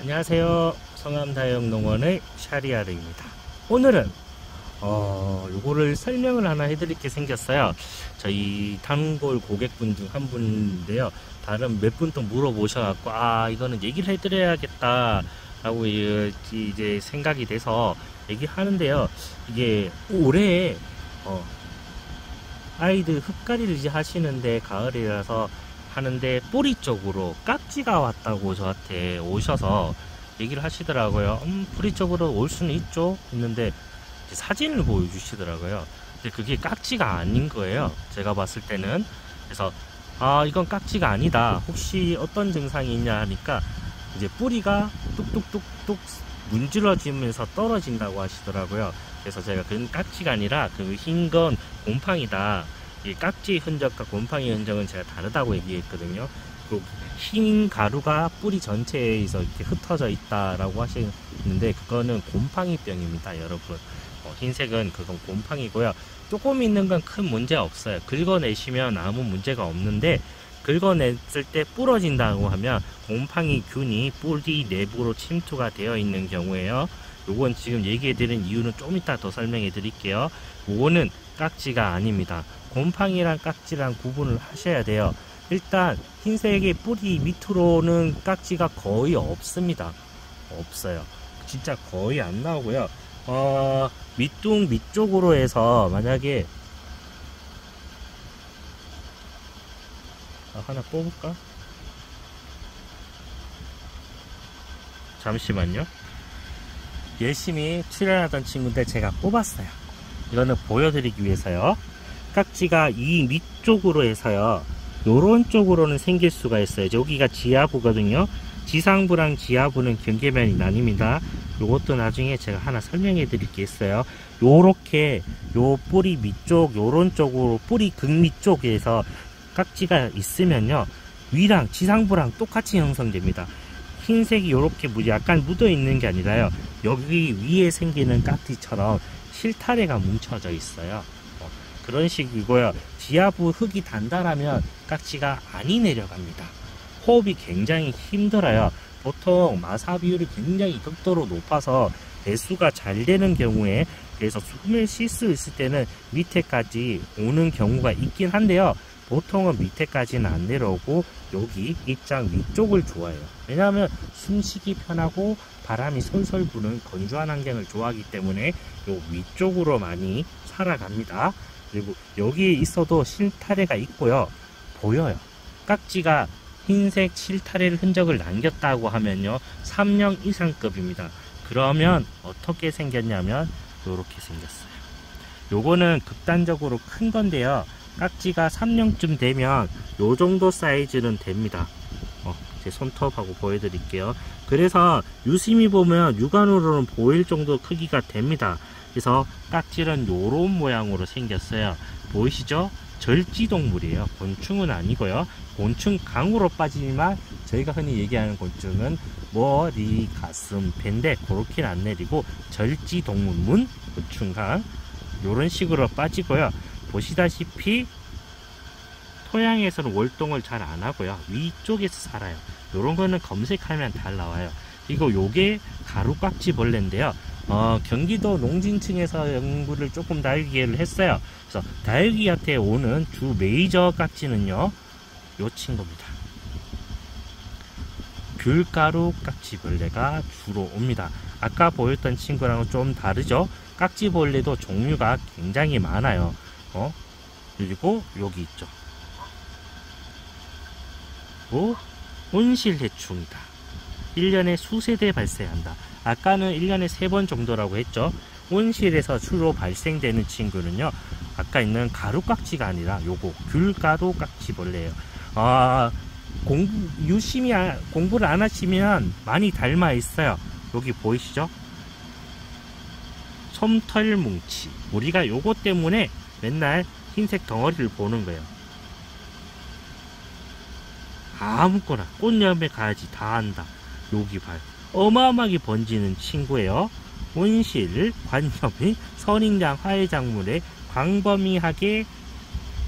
안녕하세요. 성암다육농원의 샤리아르입니다. 오늘은 요거를 설명을 하나 해드릴 게 생겼어요. 저희 단골 고객분 중 한 분인데요. 다른 몇 분 또 물어보셔갖고 이거는 얘기를 해드려야겠다 라고 이제 생각이 돼서 얘기하는데요. 이게 올해 아이들 흙가리를 이제 하시는데 가을이라서 하는데 뿌리 쪽으로 깍지가 왔다고 저한테 오셔서 얘기를 하시더라고요. 뿌리 쪽으로 올 수는 있죠 했는데 사진을 보여주시더라고요. 근데 그게 깍지가 아닌 거예요, 제가 봤을 때는. 그래서 이건 깍지가 아니다, 혹시 어떤 증상이 있냐 하니까 이제 뿌리가 뚝뚝뚝뚝 문질러지면서 떨어진다고 하시더라고요. 그래서 제가 그건 깍지가 아니라 그 흰 건 곰팡이다, 이 깍지 흔적과 곰팡이 흔적은 제가 다르다고 얘기했거든요. 그 흰 가루가 뿌리 전체에 이렇게 흩어져 있다라고 하시는데 그거는 곰팡이병입니다, 여러분. 흰색은 그건 곰팡이고요. 조금 있는 건 큰 문제 없어요. 긁어내시면 아무 문제가 없는데 긁어냈을 때 부러진다고 하면 곰팡이균이 뿌리 내부로 침투가 되어 있는 경우에요. 요건 지금 얘기해 드린 이유는 좀 이따 더 설명해 드릴게요. 요거는 깍지가 아닙니다. 곰팡이랑 깍지랑 구분을 하셔야 돼요. 일단 흰색의 뿌리 밑으로는 깍지가 거의 없습니다. 없어요. 진짜 거의 안 나오고요. 밑둥 밑쪽으로 해서 만약에 하나 뽑을까? 잠시만요. 열심히 출연하던 친구인데 제가 뽑았어요. 이거는 보여드리기 위해서요. 깍지가 이 밑쪽으로 해서요, 요런 쪽으로는 생길 수가 있어요. 여기가 지하부거든요. 지상부랑 지하부는 경계면이 나뉩니다. 요것도 나중에 제가 하나 설명해 드릴 게 있어요. 요렇게 요 뿌리 밑쪽 요런 쪽으로 뿌리 극 밑쪽에서 깍지가 있으면요, 위랑 지상부랑 똑같이 형성됩니다. 흰색이 요렇게 약간 묻어 있는 게 아니라요, 여기 위에 생기는 깍지처럼 실타래가 뭉쳐져 있어요. 그런 식이고요. 지하부 흙이 단단하면 깍지가 많이 내려갑니다. 호흡이 굉장히 힘들어요. 보통 마사 비율이 굉장히 극도로 높아서 배수가 잘 되는 경우에, 그래서 숨을 쉴 수 있을 때는 밑에까지 오는 경우가 있긴 한데요, 보통은 밑에까지는 안 내려오고 여기 입장 위쪽을 좋아해요. 왜냐하면 숨쉬기 편하고 바람이 솔솔 부는 건조한 환경을 좋아하기 때문에 요 위쪽으로 많이 살아갑니다. 그리고 여기에 있어도 실타래가 있고요, 보여요. 깍지가 흰색 실타래 흔적을 남겼다고 하면요, 3령 이상급입니다. 그러면 어떻게 생겼냐면 요렇게 생겼어요. 요거는 극단적으로 큰 건데요, 깍지가 3령쯤 되면 요 정도 사이즈는 됩니다. 제 손톱하고 보여드릴게요. 그래서 유심히 보면 육안으로는 보일 정도 크기가 됩니다. 그래서 깍지는 요런 모양으로 생겼어요. 보이시죠? 절지동물이에요. 곤충은 아니고요. 곤충 강으로 빠지지만 저희가 흔히 얘기하는 곤충은 머리, 가슴, 배인데 그렇게는 안 내리고 절지동물, 문, 곤충강 요런 식으로 빠지고요. 보시다시피 토양에서는 월동을 잘 안 하고요, 위쪽에서 살아요. 요런 거는 검색하면 잘 나와요. 그리고 요게 가루깍지 벌레인데요, 경기도 농진층에서 연구를 조금 다육이를 했어요. 그래서 다육이한테 오는 주 메이저 깍지는요, 요 친구입니다. 귤가루 깍지벌레가 주로 옵니다. 아까 보였던 친구랑은 좀 다르죠? 깍지벌레도 종류가 굉장히 많아요. 그리고 여기 있죠. 온실해충이다. 1년에 수세대 발생한다. 아까는 1년에 3번 정도라고 했죠. 온실에서 주로 발생되는 친구는요, 아까 있는 가루깍지가 아니라 요거 귤가루 깍지벌레예요. 유심히 공부를 안 하시면 많이 닮아 있어요. 여기 보이시죠? 솜털뭉치. 우리가 요거 때문에 맨날 흰색 덩어리를 보는 거예요. 아무거나 꽃염에 가야지 다 한다. 여기 봐요. 어마어마하게 번지는 친구예요. 온실, 관념이 선인장, 화해작물에 광범위하게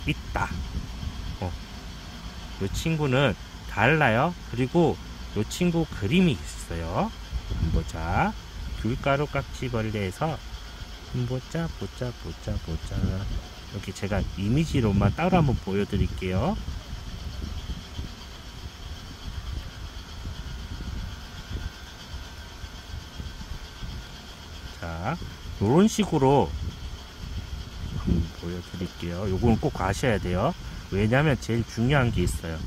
있다. 이 친구는 달라요. 그리고 요 친구 그림이 있어요. 보자. 귤가루 깍지벌레에서 보자. 이렇게 제가 이미지로만 따로 한번 보여드릴게요. 자, 요런 식으로 한번 보여드릴게요. 요거는 꼭 아셔야 돼요. 왜냐면 제일 중요한 게 있어요.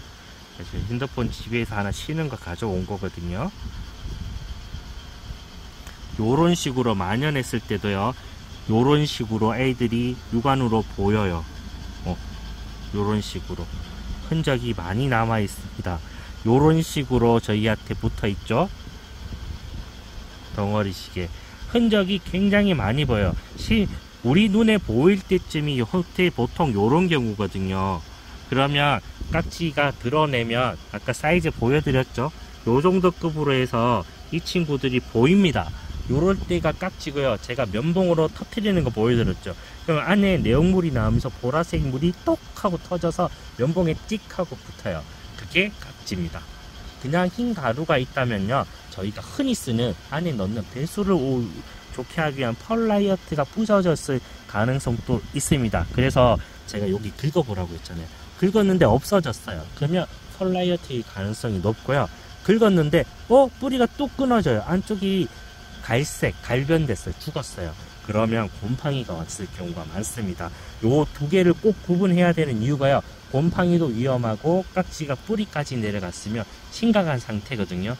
그래서 핸드폰 집에서 하나 쉬는 거 가져온 거거든요. 요런 식으로 만연했을 때도요, 요런 식으로 애들이 육안으로 보여요. 요런 식으로 흔적이 많이 남아 있습니다. 요런 식으로 저희한테 붙어 있죠. 덩어리식에 흔적이 굉장히 많이 보여요. 우리 눈에 보일 때쯤이 보통 요런 경우거든요. 그러면 깍지가 드러내면 아까 사이즈 보여드렸죠. 요 정도 급으로 해서 이 친구들이 보입니다. 요럴 때가 깍지고요. 제가 면봉으로 터트리는 거 보여드렸죠. 그럼 안에 내용물이 나오면서 보라색 물이 똑 하고 터져서 면봉에 찍 하고 붙어요. 그게 깍지입니다. 그냥 흰 가루가 있다면요, 저희가 흔히 쓰는 안에 넣는 배수를 좋게 하기 위한 펄라이어트가 부서졌을 가능성도 있습니다. 그래서 제가 여기 긁어보라고 했잖아요. 긁었는데 없어졌어요. 그러면 펄라이어트의 가능성이 높고요. 긁었는데 뿌리가 또 끊어져요. 안쪽이 갈색, 갈변됐어요. 죽었어요. 그러면 곰팡이가 왔을 경우가 많습니다. 요 두 개를 꼭 구분해야 되는 이유가요, 곰팡이도 위험하고 깍지가 뿌리까지 내려갔으면 심각한 상태거든요.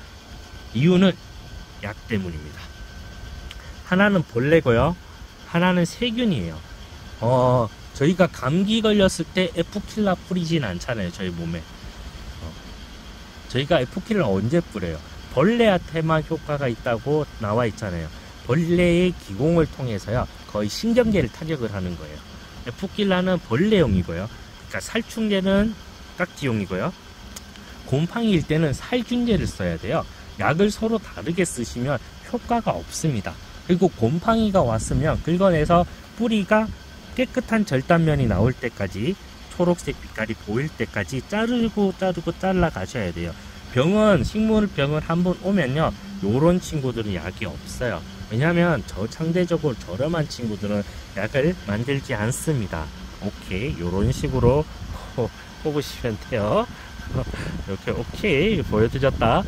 이유는 약 때문입니다. 하나는 벌레고요, 하나는 세균이에요. 저희가 감기 걸렸을 때 에프킬라 뿌리진 않잖아요, 저희 몸에. 저희가 에프킬라 언제 뿌려요? 벌레한테만 효과가 있다고 나와 있잖아요. 벌레의 기공을 통해서요, 거의 신경계를 타격을 하는 거예요. 에프킬라는 벌레용이고요, 그러니까 살충제는 깍지용이고요, 곰팡이일 때는 살균제를 써야 돼요. 약을 서로 다르게 쓰시면 효과가 없습니다. 그리고 곰팡이가 왔으면 긁어내서 뿌리가 깨끗한 절단면이 나올 때까지, 초록색 빛깔이 보일 때까지 자르고 잘라 가셔야 돼요. 식물병을 한번 오면요, 요런 친구들은 약이 없어요. 왜냐면 상대적으로 저렴한 친구들은 약을 만들지 않습니다. 오케이, 요런 식으로 뽑으시면 돼요. 이렇게 오케이 보여드렸다.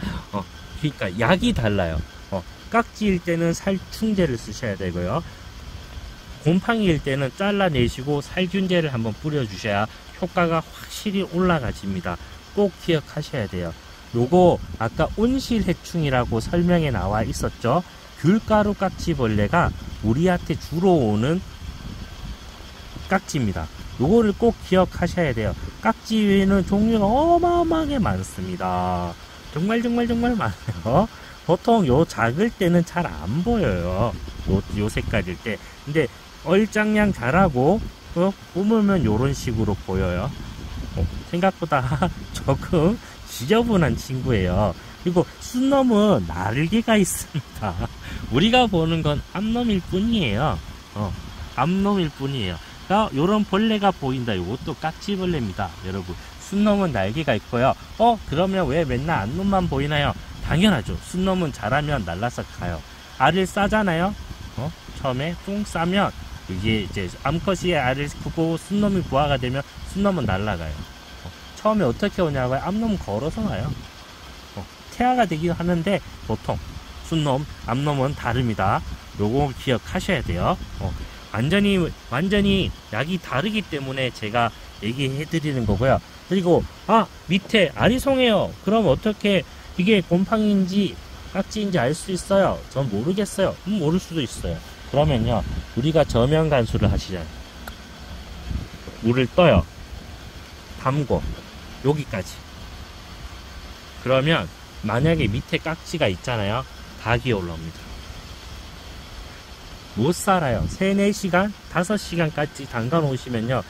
그러니까 약이 달라요. 깍지일 때는 살충제를 쓰셔야 되고요, 곰팡이일 때는 잘라내시고 살균제를 한번 뿌려주셔야 효과가 확실히 올라가집니다. 꼭 기억하셔야 돼요. 요거 아까 온실해충이라고 설명에 나와 있었죠. 귤가루 깍지벌레가 우리한테 주로 오는 깍지입니다. 요거를 꼭 기억하셔야 돼요. 깍지 외에는 종류가 어마어마하게 많습니다. 정말 많아요. 보통 요 작을 때는 잘 안 보여요. 요 색깔일 때. 근데 얼짱냥 자라고 뿜으면 요런 식으로 보여요. 생각보다 조금 지저분한 친구예요. 그리고 순놈은 날개가 있습니다. 우리가 보는 건 암놈일 뿐이에요. 암놈일 뿐이에요. 그러니까 요런 벌레가 보인다. 요것도 깍지벌레입니다, 여러분. 순놈은 날개가 있고요. 그러면 왜 맨날 암놈만 보이나요? 당연하죠. 순놈은 자라면 날라서 가요. 알을 싸잖아요. 처음에 뚱 싸면 이게 이제 암컷이 알을 크고 순놈이 부화가 되면 순놈은 날아가요. 처음에 어떻게 오냐고요? 암놈은 걸어서 와요. 태아가 되기도 하는데 보통 순놈, 암놈은 다릅니다. 요거 기억하셔야 돼요. 완전히 약이 다르기 때문에 제가 얘기해 드리는 거고요. 그리고 밑에 알이 송해요. 그럼 어떻게 이게 곰팡이인지 깍지인지 알 수 있어요? 전 모르겠어요. 모를 수도 있어요. 그러면요, 우리가 저면 간수를 하시잖아요. 물을 떠요. 담고 여기까지. 그러면 만약에 밑에 깍지가 있잖아요, 닭이 올라옵니다. 못 살아요. 3, 4시간, 5시간까지 담가 놓으시면요,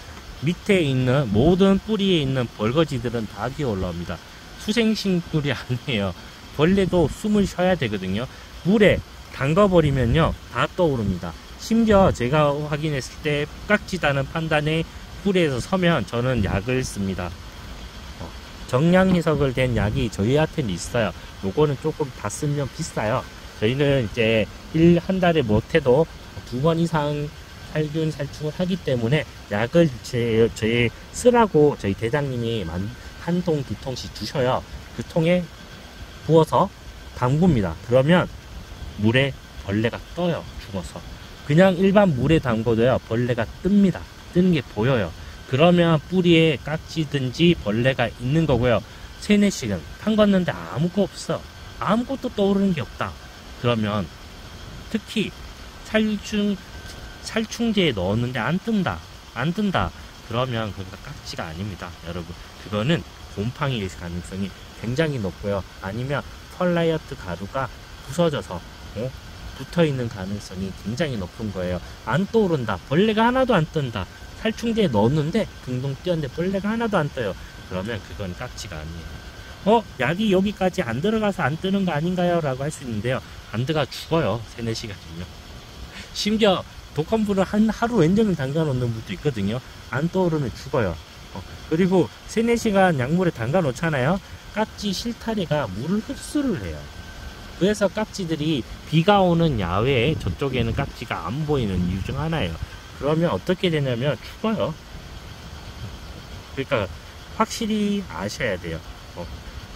밑에 있는 모든 뿌리에 있는 벌거지들은 닭이 올라옵니다. 수생식물이 아니에요. 벌레도 숨을 쉬어야 되거든요. 물에 담가버리면요, 다 떠오릅니다. 심지어 제가 확인했을 때 깍지다는 판단에 뿌리에서 서면 저는 약을 씁니다. 정량 해석을 된 약이 저희한테는 있어요. 요거는 조금 다 쓰면 비싸요. 저희는 이제 한 달에 못해도 2번 이상 살균 살충을 하기 때문에 약을 저희 쓰라고 저희 대장님이 한 통, 2통씩 주셔요. 그 통에 부어서 담굽니다. 그러면 물에 벌레가 떠요. 죽어서. 그냥 일반 물에 담궈도요, 벌레가 뜹니다. 뜨는 게 보여요. 그러면 뿌리에 깍지든지 벌레가 있는 거고요. 3, 4시간 담궜는데 아무것도 없어. 아무것도 떠오르는 게 없다. 그러면 특히 살충제에 넣었는데 안 뜬다. 그러면 그거 깍지가 아닙니다. 여러분, 그거는 곰팡이일 가능성이 굉장히 높고요. 아니면 펄라이어트 가루가 부서져서 붙어있는 가능성이 굉장히 높은 거예요. 안 떠오른다. 벌레가 하나도 안 뜬다. 살충제에 넣었는데 둥둥 뛰었는데 벌레가 하나도 안 떠요. 그러면 그건 깍지가 아니에요. 약이 여기까지 안 들어가서 안 뜨는 거 아닌가요? 라고 할 수 있는데요. 안 들어가 죽어요. 3, 4시간이면. 심지어 독감분을 하루 왼종일 담가 놓는 분도 있거든요. 안 떠오르면 죽어요. 그리고 3, 4시간 약물에 담가 놓잖아요. 깍지 실타래가 물을 흡수를 해요. 그래서 깍지들이 비가 오는 야외에 저쪽에는 깍지가 안 보이는 이유 중 하나예요. 그러면 어떻게 되냐면 죽어요. 그러니까 확실히 아셔야 돼요.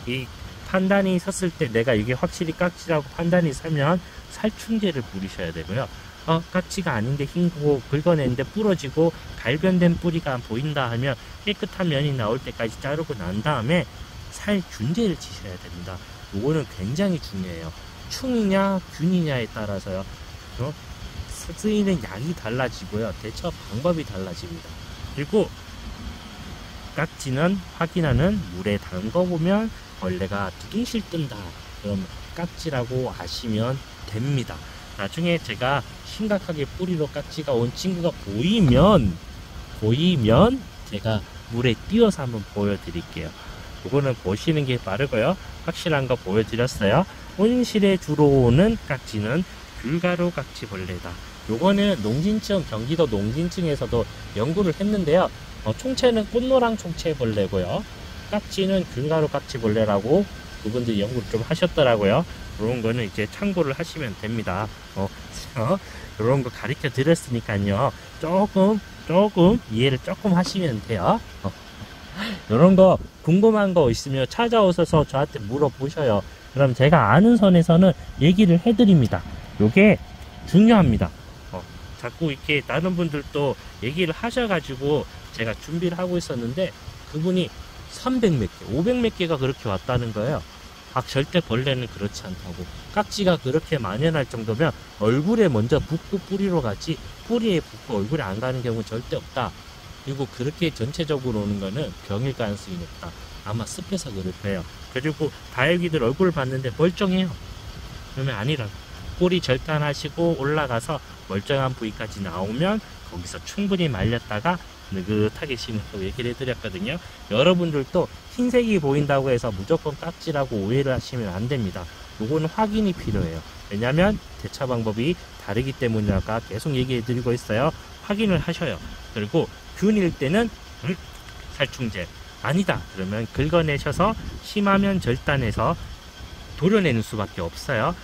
이 판단이 섰을 때 내가 이게 확실히 깍지라고 판단이 서면 살충제를 뿌리셔야 되고요. 깍지가 아닌데 흰고 긁어내는데 부러지고 갈변된 뿌리가 보인다 하면 깨끗한 면이 나올 때까지 자르고 난 다음에 살균제를 치셔야 됩니다. 요거는 굉장히 중요해요. 충이냐 균이냐에 따라서요. 쓰이는 약이 달라지고요. 대처 방법이 달라집니다. 그리고 깍지는 확인하는 물에 담궈보면 벌레가 두둥실 뜬다. 그럼 깍지라고 아시면 됩니다. 나중에 제가 심각하게 뿌리로 깍지가 온 친구가 보이면 제가 물에 띄워서 한번 보여드릴게요. 이거는 보시는 게 빠르고요. 확실한 거 보여드렸어요. 온실에 주로 오는 깍지는 귤가루 깍지벌레다. 요거는 농진층, 경기도 농진층에서도 연구를 했는데요. 총체는 꽃노랑 총체벌레고요. 깍지는 귤가루 깍지벌레라고 그분들이 연구를 좀 하셨더라고요. 그런 거는 이제 참고를 하시면 됩니다. 이런 거 가르쳐 드렸으니까요. 조금 이해를 조금 하시면 돼요. 이런 거 궁금한 거 있으면 찾아오셔서 저한테 물어보셔요. 그럼 제가 아는 선에서는 얘기를 해드립니다. 요게 중요합니다. 자꾸 이렇게 다른 분들도 얘기를 하셔가지고 제가 준비를 하고 있었는데 그분이 300 몇 개, 500 몇 개가 그렇게 왔다는 거예요. 절대 벌레는 그렇지 않다고. 깍지가 그렇게 만연할 정도면 얼굴에 먼저 붓고 뿌리로 가지 뿌리에 붓고 얼굴에 안 가는 경우는 절대 없다. 그리고 그렇게 전체적으로 오는 거는 병일 가능성이 높다. 아마 습해서 그럴 거예요. 그리고 다육이들 얼굴을 봤는데 멀쩡해요. 그러면 아니라 뿌리 절단하시고 올라가서 멀쩡한 부위까지 나오면 거기서 충분히 말렸다가 느긋하게 심으라고 얘기를 해드렸거든요. 여러분들도 흰색이 보인다고 해서 무조건 깍지라고 오해를 하시면 안 됩니다. 요거는 확인이 필요해요. 왜냐하면 대처 방법이 다르기 때문이라고 계속 얘기해드리고 있어요. 확인을 하셔요. 그리고 균일 때는 살충제 아니다 그러면 긁어내셔서 심하면 절단해서 도려내는 수밖에 없어요.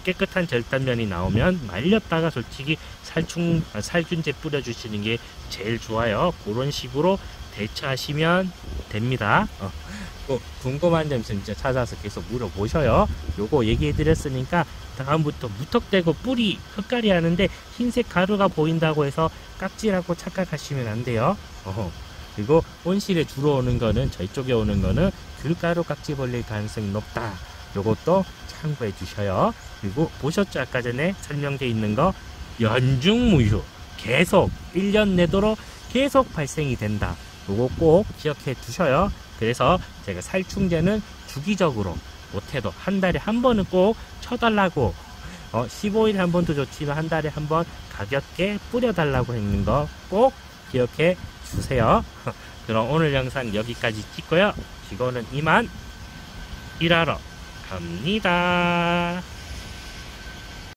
깨끗한 절단면이 나오면 말렸다가 솔직히 살균제 뿌려주시는 게 제일 좋아요. 그런 식으로 대처하시면 됩니다. 궁금한 점 진짜 찾아서 계속 물어보셔요. 요거 얘기해 드렸으니까 다음부터 무턱대고 뿌리 흙가리 하는데 흰색 가루가 보인다고 해서 깍지라고 착각하시면 안 돼요. 그리고 온실에 주로 오는 거는 저희 쪽에 오는 거는 귤가루 깍지벌레 가능성이 높다. 요것도 참고해 주셔요. 그리고 보셨죠? 아까 전에 설명되어 있는 거 연중무휴 계속 1년 내도록 계속 발생이 된다. 요거 꼭 기억해 두셔요. 그래서 제가 살충제는 주기적으로 못해도 한 달에 한 번은 꼭 쳐달라고 15일에 한 번도 좋지만 한 달에 한 번 가볍게 뿌려달라고 했는 거 꼭 기억해 주세요. 그럼 오늘 영상 여기까지 찍고요. 이거는 이만 일하러 갑니다.